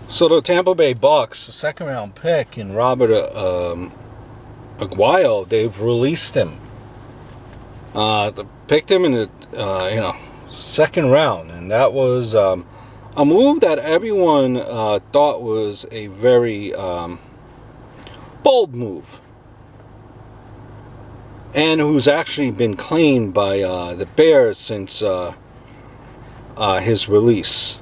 So the Tampa Bay Bucs, the second round pick in Roberto Aguayo, they've released him. They picked him in the second round, and that was a move that everyone thought was a very bold move, and who's actually been claimed by the Bears since his release.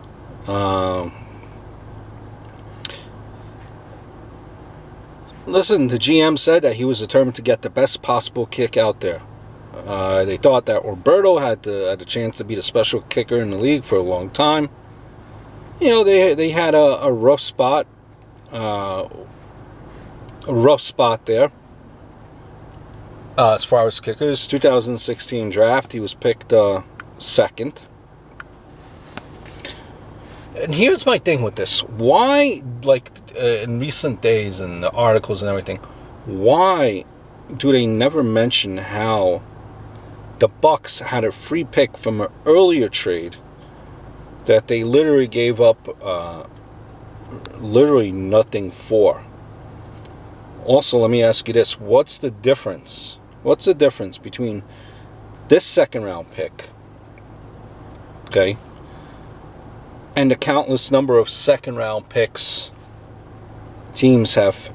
Listen, the GM said that he was determined to get the best possible kick out there. They thought that Roberto had the chance to be the special kicker in the league for a long time. You know, they had a rough spot, there as far as kickers. 2016 draft, he was picked second. And here's my thing with this. Why, like in recent days and the articles and everything, why do they never mention how the Bucs had a free pick from an earlier trade that they literally gave up literally nothing for? Also, let me ask you this. What's the difference? What's the difference between this second round pick, okay, and the countless number of second round picks teams have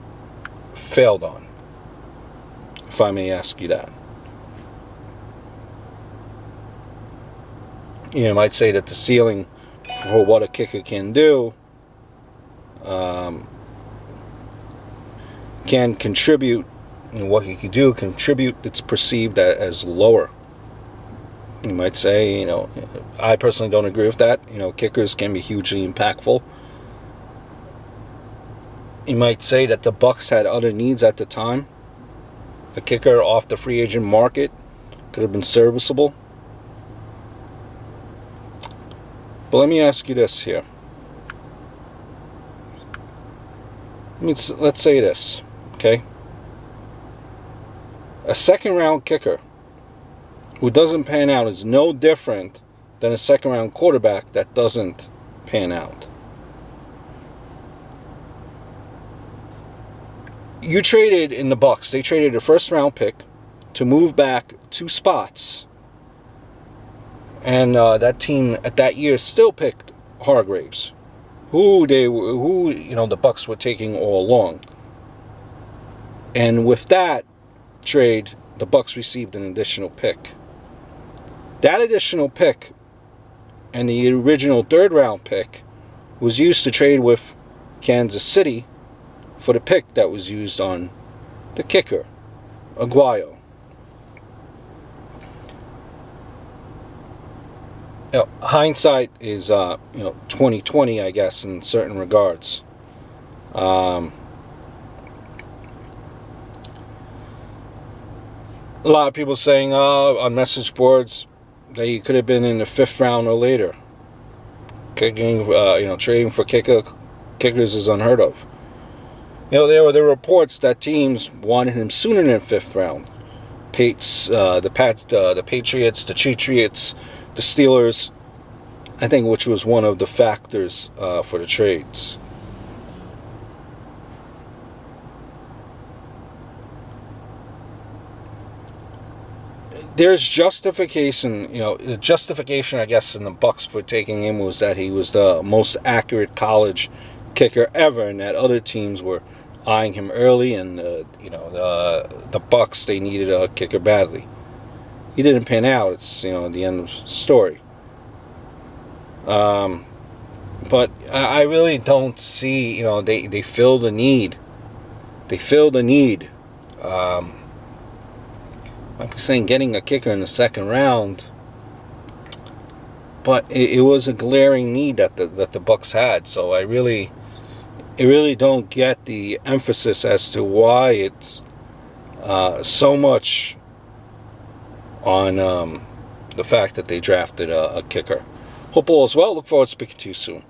failed on, if I may ask you that? You might say that the ceiling for what a kicker can do can contribute, what he can do contribute, it's perceived as lower. You might say, I personally don't agree with that. Kickers can be hugely impactful. You might say that the Bucs had other needs at the time. A kicker off the free agent market could have been serviceable. But let me ask you this here. Let's say this, okay? A second round kicker who doesn't pan out is no different than a second round quarterback that doesn't pan out. You traded in the Bucs. They traded a first round pick to move back 2 spots. And that team at that year still picked Hargraves, who the Bucs were taking all along. And with that trade, the Bucs received an additional pick. That additional pick and the original third round pick was used to trade with Kansas City for the pick that was used on the kicker, Aguayo. Hindsight is 2020, I guess, in certain regards. A lot of people saying on message boards that he could have been in the 5th round or later. Kicking, trading for kickers is unheard of. There were reports that teams wanted him sooner than 5th round. The Patriots, the Cheatriots, the Steelers, I think, which was one of the factors for the trades. There's justification, the justification, I guess, in the Bucs for taking him was that he was the most accurate college kicker ever, and that other teams were eyeing him early, and the Bucs, they needed a kicker badly. He didn't pan out. It's the end of the story. But I really don't see, they fill the need. They fill the need. I'm saying getting a kicker in the second round, but it was a glaring need that the Bucs had. So I really don't get the emphasis as to why it's so much on the fact that they drafted a kicker. Hope all is well. Look forward to speaking to you soon.